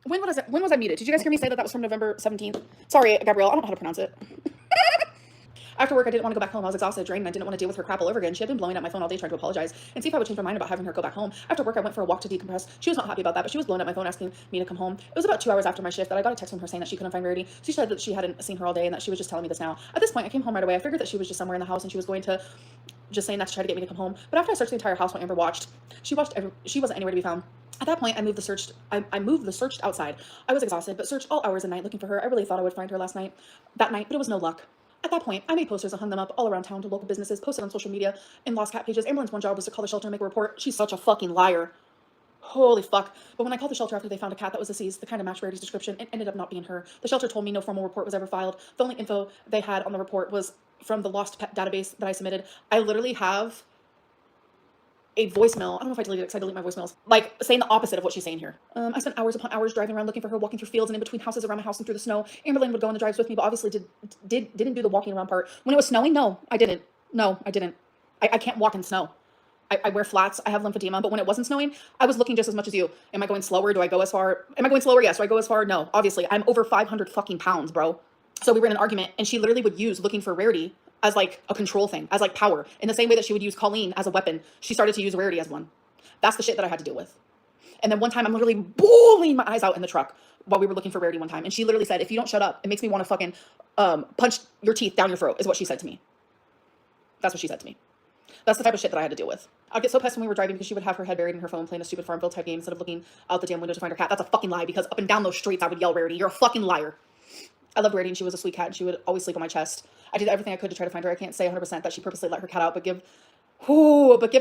When was I muted? Did you guys hear me say that was from November 17th? Sorry, Gabrielle, I don't know how to pronounce it. After work, I didn't want to go back home. I was exhausted, drained, and I didn't want to deal with her crap all over again. She had been blowing up my phone all day trying to apologize and see if I would change my mind about having her go back home. After work, I went for a walk to decompress. She was not happy about that, but she was blowing up my phone asking me to come home. It was about 2 hours after my shift that I got a text from her saying that she couldn't find Rarity. She said that she hadn't seen her all day and that she was just telling me this now. At this point, I came home right away. I figured that she was just somewhere in the house and she was going to just saying that to try to get me to come home. But after I searched the entire house while Amber watched, she wasn't anywhere to be found. At that point, I moved the searched outside. I was exhausted, but searched all hours of the night looking for her. I really thought I would find her that night, but it was no luck. At that point, I made posters and hung them up all around town to local businesses, posted on social media, and lost cat pages. Amberlynn's one job was to call the shelter and make a report. She's such a fucking liar. Holy fuck. But when I called the shelter after they found a cat that was deceased, the kind of matched Rarity's description, it ended up not being her. The shelter told me no formal report was ever filed. The only info they had on the report was from the lost pet database that I submitted. I literally have a voicemail. I don't know if I deleted it because I delete my voicemails. Like saying the opposite of what she's saying here. I spent hours upon hours driving around looking for her, walking through fields and in between houses around my house and through the snow. Amberlynn would go on the drives with me, but obviously didn't do the walking around part. When it was snowing, no, I didn't. No, I didn't. I can't walk in snow. I wear flats. I have lymphedema, but when it wasn't snowing, I was looking just as much as you. Am I going slower? Do I go as far? Am I going slower? Yes. Do I go as far? No. Obviously, I'm over 500 fucking pounds, bro. So we were in an argument, and she literally would use looking for Rarity as like a control thing, as like power. In the same way that she would use Colleen as a weapon, she started to use Rarity as one. That's the shit that I had to deal with. And then one time, I'm literally bawling my eyes out in the truck while we were looking for Rarity one time, and she literally said, "If you don't shut up, it makes me want to fucking punch your teeth down your throat," is what she said to me. That's what she said to me. That's the type of shit that I had to deal with. I'd get so pissed when we were driving because she would have her head buried in her phone playing a stupid Farmville type game instead of looking out the damn window to find her cat. That's a fucking lie, because up and down those streets I would yell, "Rarity, you're a fucking liar." I loved Rarity and she was a sweet cat and she would always sleep on my chest. I did everything I could to try to find her. I can't say 100% that she purposely let her cat out, but give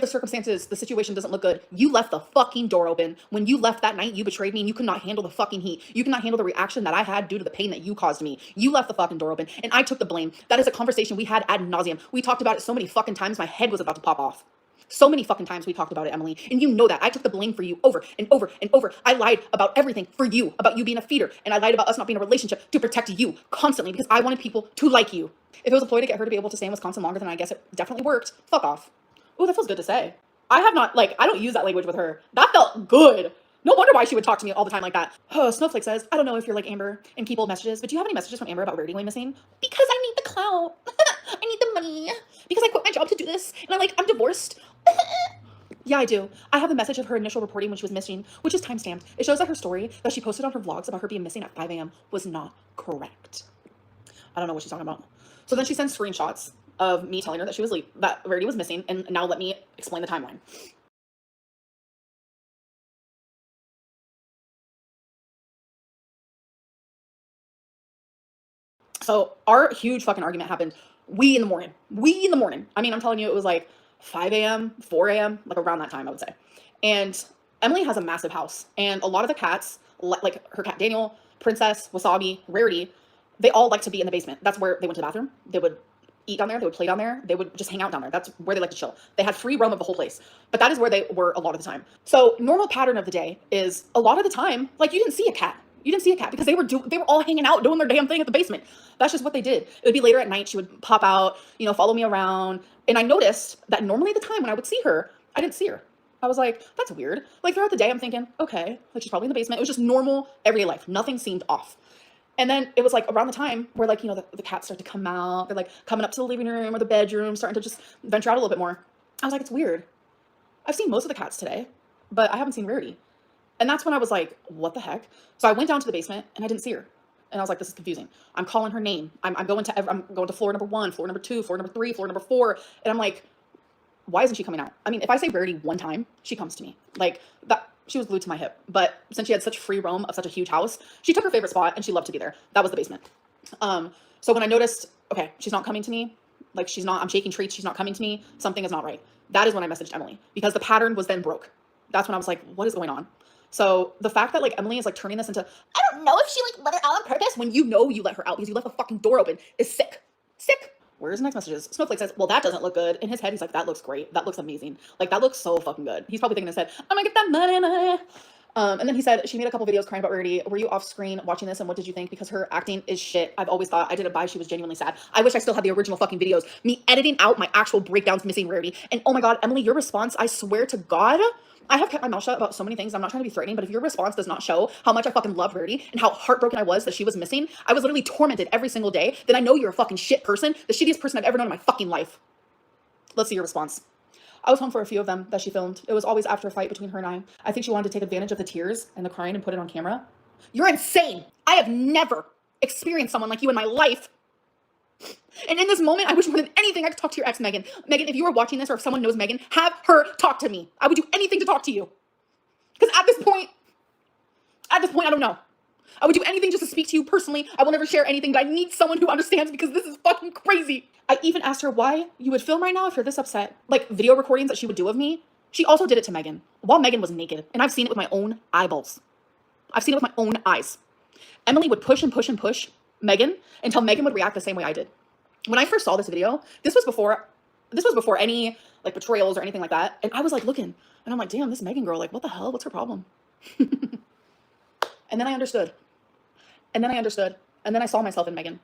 the circumstances, the situation doesn't look good. You left the fucking door open. When you left that night, you betrayed me and you could not handle the fucking heat. You could not handle the reaction that I had due to the pain that you caused me. You left the fucking door open and I took the blame. That is a conversation we had ad nauseum. We talked about it so many fucking times, my head was about to pop off. So many fucking times we talked about it, Emily, and you know that. I took the blame for you over and over and over. I lied about everything for you, about you being a feeder, and I lied about us not being in a relationship to protect you constantly because I wanted people to like you. If it was a ploy to get her to be able to stay in Wisconsin longer, then I guess it definitely worked. Fuck off. Ooh, that feels good to say. I have not, like, I don't use that language with her. That felt good. No wonder why she would talk to me all the time like that. Oh, Snowflake says, I don't know if you're like Amber and keep old messages, but do you have any messages from Amber about Rarity going missing? Because I need the clout. I need the money. Because I quit my job to do this. And I'm divorced. Yeah, I do. I have a message of her initial reporting when she was missing, which is timestamped. It shows that her story that she posted on her vlogs about her being missing at 5 a.m. was not correct. I don't know what she's talking about. So then she sends screenshots of me telling her that she was that Rarity was missing, and now let me explain the timeline. So our huge fucking argument happened wee in the morning. I mean, I'm telling you, it was like 5 a.m., 4 a.m., like around that time, I would say. And Emily has a massive house, and a lot of the cats, like her cat Daniel, Princess, Wasabi, Rarity, they all like to be in the basement. That's where they went to the bathroom. They would eat down there. They would play down there. They would just hang out down there. That's where they like to chill. They had free roam of the whole place, but that is where they were a lot of the time. So normal pattern of the day is a lot of the time, like you didn't see a cat. You didn't see a cat because they were all hanging out doing their damn thing at the basement. That's just what they did. It would be later at night. She would pop out, follow me around. And I noticed that normally the time when I would see her, I didn't see her. I was like, that's weird. Like throughout the day, I'm thinking, okay, like she's probably in the basement. It was just normal everyday life. Nothing seemed off. And then it was like around the time where like, the cats start to come out. They're like coming up to the living room or the bedroom, starting to just venture out a little bit more. I was like, it's weird. I've seen most of the cats today, but I haven't seen Rarity. And that's when I was like, what the heck? So I went down to the basement and I didn't see her. And I was like, this is confusing. I'm calling her name. I'm going to floor number 1, floor number 2, floor number 3, floor number 4. And I'm like, why isn't she coming out? I mean, if I say Rarity one time, she comes to me. Like that, she was glued to my hip. But since she had such free roam of such a huge house, she took her favorite spot and she loved to be there. That was the basement. So when I noticed, okay, she's not coming to me. Like I'm shaking treats. She's not coming to me. Something is not right. That is when I messaged Emily because the pattern was then broke. That's when I was like, what is going on? So the fact that like Emily is like turning this into, I don't know if she like let her out on purpose when you let her out because you left the fucking door open is sick. Sick. Where's the next messages? Snowflake says, well, that doesn't look good. In his head, he's like, that looks great. That looks amazing. Like that looks so fucking good. He's probably thinking in his head, I'm gonna get that money. And then he said, she made a couple videos crying about Rarity. Were you off screen watching this and what did you think? Because her acting is shit. I've always thought I didn't buy she was genuinely sad. I wish I still had the original fucking videos. Me editing out my actual breakdowns missing Rarity. And oh my God, Emily, your response, I swear to God, I have kept my mouth shut about so many things. I'm not trying to be threatening, but if your response does not show how much I fucking love Rarity and how heartbroken I was that she was missing, I was literally tormented every single day, then I know you're a fucking shit person, the shittiest person I've ever known in my fucking life. Let's see your response. I was home for a few of them that she filmed. It was always after a fight between her and I. I think she wanted to take advantage of the tears and the crying and put it on camera. You're insane. I have never experienced someone like you in my life. And in this moment, I wish more than anything I could talk to your ex, Megan. Megan, if you are watching this or if someone knows Megan, have her talk to me. I would do anything to talk to you. Because at this point, I don't know. I would do anything just to speak to you personally. I will never share anything, but I need someone who understands because this is fucking crazy. I even asked her why you would film right now if you're this upset. Like video recordings that she would do of me. She also did it to Megan while Megan was naked. And I've seen it with my own eyeballs. I've seen it with my own eyes. Emily would push and push and push Megan until Megan would react the same way I did. When I first saw this video, this was before This was before any like betrayals or anything like that. And I was like looking, and I'm like, damn, this Megan girl, like, what the hell? What's her problem? And then I understood. And then I understood. And then I saw myself in Megan.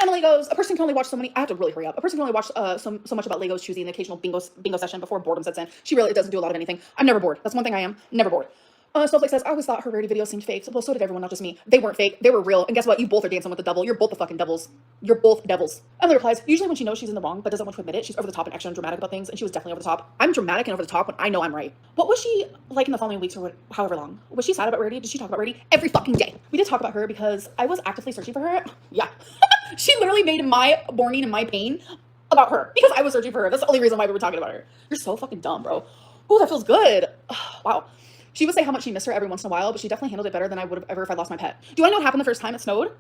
Emily goes, a person can only watch so many. I have to really hurry up. A person can only watch so much about Legos choosing the occasional bingo session before boredom sets in. She really doesn't do a lot of anything. I'm never bored. That's one thing I am. Never bored. Snowflake says, I always thought her rarity videos seemed fake. Well, so did everyone, not just me. They weren't fake. They were real. And guess what? You both are dancing with the devil. You're both the fucking devils. You're both devils. Emily replies, usually when she knows she's in the wrong but doesn't want to admit it, she's over the top and extra and dramatic about things, and she was definitely over the top. I'm dramatic and over the top when I know I'm right. What was she like in the following weeks or however long? Was she sad about rarity? Did she talk about rarity? Every fucking day. We did talk about her because I was actively searching for her. Yeah. She literally made my mourning and my pain about her because I was searching for her. That's the only reason why we were talking about her. You're so fucking dumb, bro. Oh, that feels good. Wow. She would say how much she missed her every once in a while, but she definitely handled it better than I would have ever if I lost my pet. Do I know what happened the first time it snowed?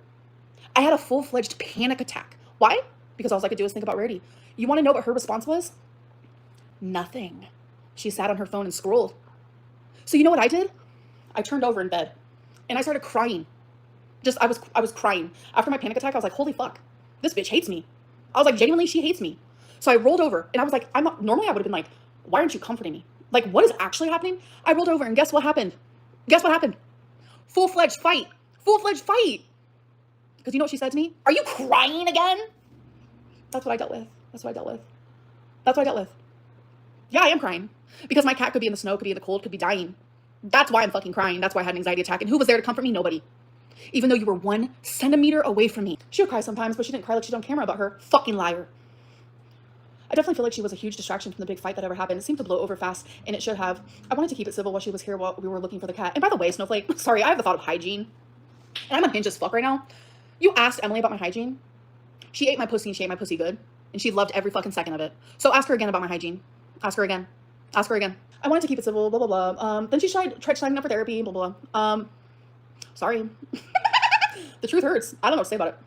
I had a full-fledged panic attack. Why? Because all I could do was think about Rarity. You want to know what her response was? Nothing. She sat on her phone and scrolled. So you know what I did? I turned over in bed and I started crying. I was crying. After my panic attack, I was like, holy fuck, this bitch hates me. I was like, genuinely, she hates me. So I rolled over and I was like, normally I would have been like, why aren't you comforting me? Like, what is actually happening? I rolled over and guess what happened? Guess what happened? Full-fledged fight. Full-fledged fight. Because you know what she said to me? Are you crying again? That's what I dealt with. That's what I dealt with. That's what I dealt with. Yeah, I am crying. Because my cat could be in the snow, could be in the cold, could be dying. That's why I'm fucking crying. That's why I had an anxiety attack. And who was there to comfort me? Nobody. Even though you were 1 centimeter away from me. She would cry sometimes, but she didn't cry like she's on camera about her. Fucking liar. I definitely feel like she was a huge distraction from the big fight that ever happened. It seemed to blow over fast, and it should have. I wanted to keep it civil while she was here while we were looking for the cat. And by the way, Snowflake, sorry, I have the thought of hygiene. And I'm unhinged as fuck right now. You asked Emily about my hygiene. She ate my pussy and she ate my pussy good. And she loved every fucking second of it. So ask her again about my hygiene. Ask her again. Ask her again. I wanted to keep it civil, blah, blah, blah. Then she tried signing up for therapy, blah, blah, blah. Sorry. The truth hurts. I don't know what to say about it.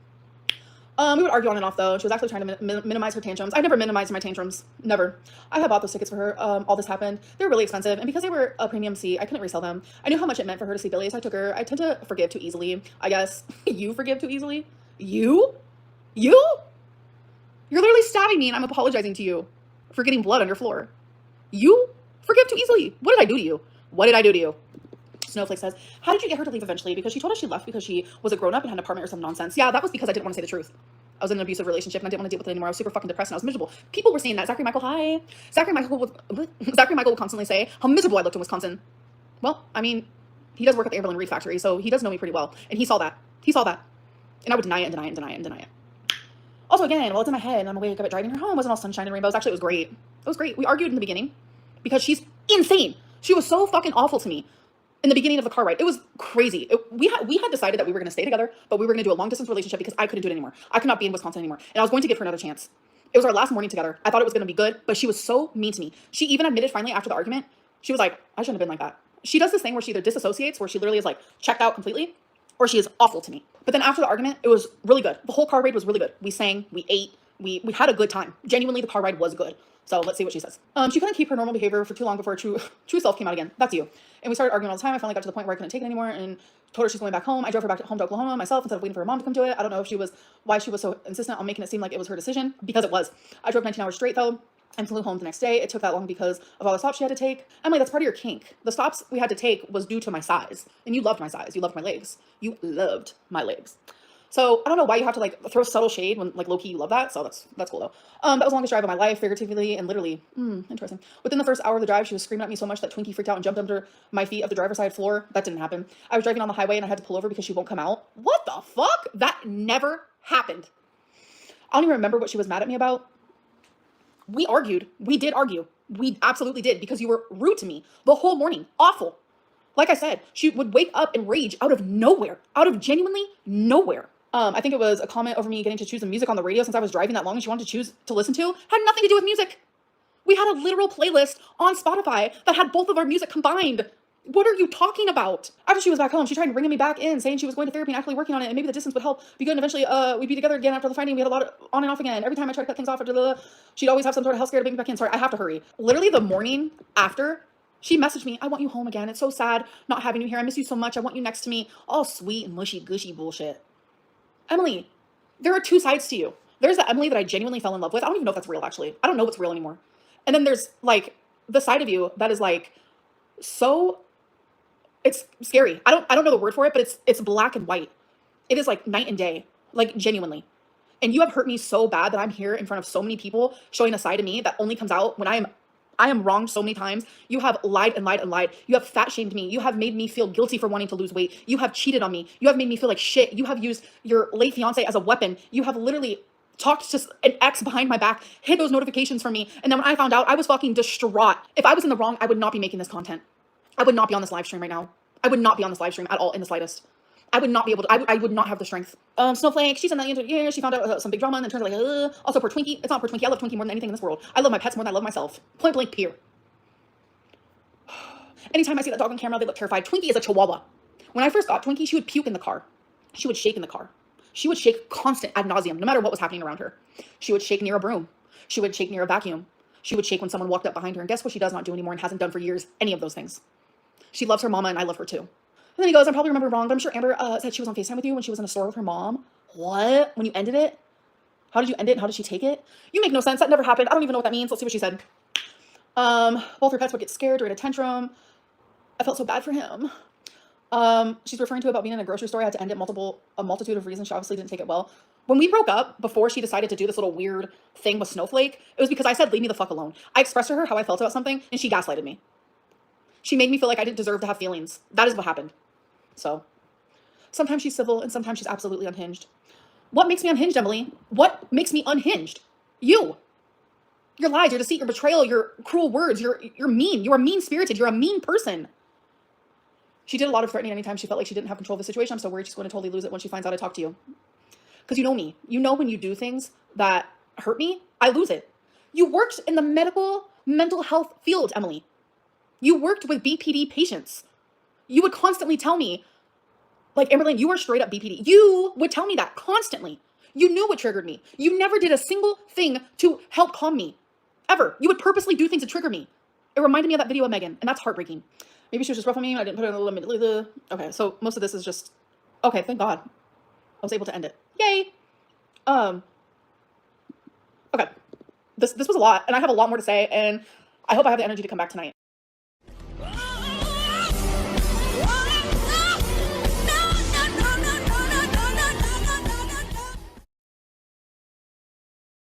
We would argue on and off though. She was actually trying to minimize her tantrums. I never minimized my tantrums. Never. I had bought those tickets for her. All this happened. They were really expensive. And because they were a premium seat, I couldn't resell them. I knew how much it meant for her to see Billy, so I took her. I tend to forgive too easily. I guess. You forgive too easily? You? You? You're literally stabbing me and I'm apologizing to you for getting blood on your floor. You forgive too easily. What did I do to you? What did I do to you? Snowflake says, how did you get her to leave eventually? Because she told us she left because she was a grown-up and had an apartment or some nonsense. Yeah, that was because I didn't want to say the truth. I was in an abusive relationship and I didn't want to deal with it anymore. I was super fucking depressed and I was miserable. People were saying that. Zachary Michael, hi. Zachary Michael would constantly say how miserable I looked in Wisconsin. Well, I mean, he does work at the Amberlynn Reid factory, so he does know me pretty well. And he saw that. He saw that. And I would deny it and deny it and deny it and deny it. Also, again, while it's in my head and I'm awake, I bet driving her home wasn't all sunshine and rainbows. Actually, it was great. It was great. We argued in the beginning because she's insane. She was so fucking awful to me in the beginning of the car ride. It was crazy. We had decided that we were going to stay together, but we were going to do a long distance relationship because I couldn't do it anymore. I could not be in Wisconsin anymore. And I was going to give her another chance. It was our last morning together. I thought it was going to be good, but she was so mean to me. She even admitted finally after the argument, she was like, I shouldn't have been like that. She does this thing where she either disassociates, where she literally is like checked out completely, or she is awful to me. But then after the argument, it was really good. The whole car ride was really good. We sang, we ate, we had a good time. Genuinely, the car ride was good. So let's see what she says. She couldn't keep her normal behavior for too long before her true self came out again. That's you. And we started arguing all the time. I finally got to the point where I couldn't take it anymore and told her she's going back home. I drove her back home to Oklahoma myself instead of waiting for her mom to come to it. I don't know if why she was so insistent on making it seem like it was her decision, because it was. I drove 19 hours straight though and flew home the next day. It took that long because of all the stops she had to take. Emily, that's part of your kink. The stops we had to take was due to my size. And you loved my size. You loved my legs. You loved my legs. So I don't know why you have to like throw subtle shade when like low-key you love that. So that's cool though. That was the longest drive of my life, figuratively and literally. Interesting. Within the first hour of the drive, she was screaming at me so much that Twinkie freaked out and jumped under my feet of the driver's side floor. That didn't happen. I was driving on the highway and I had to pull over because she won't come out. What the fuck? That never happened. I don't even remember what she was mad at me about. We argued. We did argue. We absolutely did, because you were rude to me the whole morning. Awful. Like I said, she would wake up and rage out of nowhere, out of genuinely nowhere. I think it was a comment over me getting to choose the music on the radio since I was driving that long and she wanted to choose to listen to. Had nothing to do with music. We had a literal playlist on Spotify that had both of our music combined. What are you talking about? After she was back home, she tried bringing me back in, saying she was going to therapy and actually working on it, and maybe the distance would help be good, and eventually we'd be together again after the fighting. We had a lot of on and off again. Every time I tried to cut things off, she'd always have some sort of health scare to bring me back in. Sorry, I have to hurry. Literally the morning after, she messaged me, I want you home again. It's so sad not having you here. I miss you so much. I want you next to me. All sweet and mushy gushy bullshit. Emily, there are two sides to you. There's the Emily that I genuinely fell in love with. I don't even know if that's real, actually. I don't know what's real anymore. And then there's like the side of you that is like so, it's scary. I don't know the word for it, but it's black and white. It is like night and day, like genuinely. And you have hurt me so bad that I'm here in front of so many people showing a side of me that only comes out when I am wronged so many times. You have lied and lied and lied. You have fat shamed me. You have made me feel guilty for wanting to lose weight. You have cheated on me. You have made me feel like shit. You have used your late fiance as a weapon. You have literally talked to an ex behind my back, hid those notifications from me. And then when I found out, I was fucking distraught. If I was in the wrong, I would not be making this content. I would not be on this live stream right now. I would not be on this live stream at all in the slightest. I would not be able to, I would not have the strength. Snowflake, she's in the interview, she found out some big drama and then turns out like, also poor Twinkie. It's not poor Twinkie. I love Twinkie more than anything in this world. I love my pets more than I love myself. Point blank, peer. Anytime I see that dog on camera, they look terrified. Twinkie is a chihuahua. When I first got Twinkie, she would puke in the car. She would shake in the car. She would shake constant ad nauseum, no matter what was happening around her. She would shake near a broom. She would shake near a vacuum. She would shake when someone walked up behind her. And guess what she does not do anymore and hasn't done for years? Any of those things. She loves her mama and I love her too. And then he goes, I'm probably remembering wrong, but I'm sure Amber said she was on FaceTime with you when she was in a store with her mom. What? When you ended it? How did you end it? And how did she take it? You make no sense. That never happened. I don't even know what that means. Let's see what she said. Both her pets would get scared during a tantrum. I felt so bad for him. She's referring to about being in a grocery store. I had to end it a multitude of reasons. She obviously didn't take it well. When we broke up, before she decided to do this little weird thing with Snowflake, it was because I said, leave me the fuck alone. I expressed to her how I felt about something and she gaslighted me. She made me feel like I didn't deserve to have feelings. That is what happened. So sometimes she's civil and sometimes she's absolutely unhinged. What makes me unhinged, Emily? What makes me unhinged? You. Your lies, your deceit, your betrayal, your cruel words. You're mean. You are mean-spirited. You're a mean person. She did a lot of threatening anytime she felt like she didn't have control of the situation. I'm so worried she's going to totally lose it when she finds out I talked to you. Because you know me. You know when you do things that hurt me, I lose it. You worked in the mental health field, Emily. You worked with BPD patients. You would constantly tell me, like, Amberlynn, you are straight up BPD. You would tell me that constantly. You knew what triggered me. You never did a single thing to help calm me. Ever. You would purposely do things to trigger me. It reminded me of that video of Megan, and that's heartbreaking. Maybe she was just rough on me. I didn't put her in the limit. Okay, so most of this is just, okay, thank God. I was able to end it. Yay. Okay. This was a lot, and I have a lot more to say, and I hope I have the energy to come back tonight.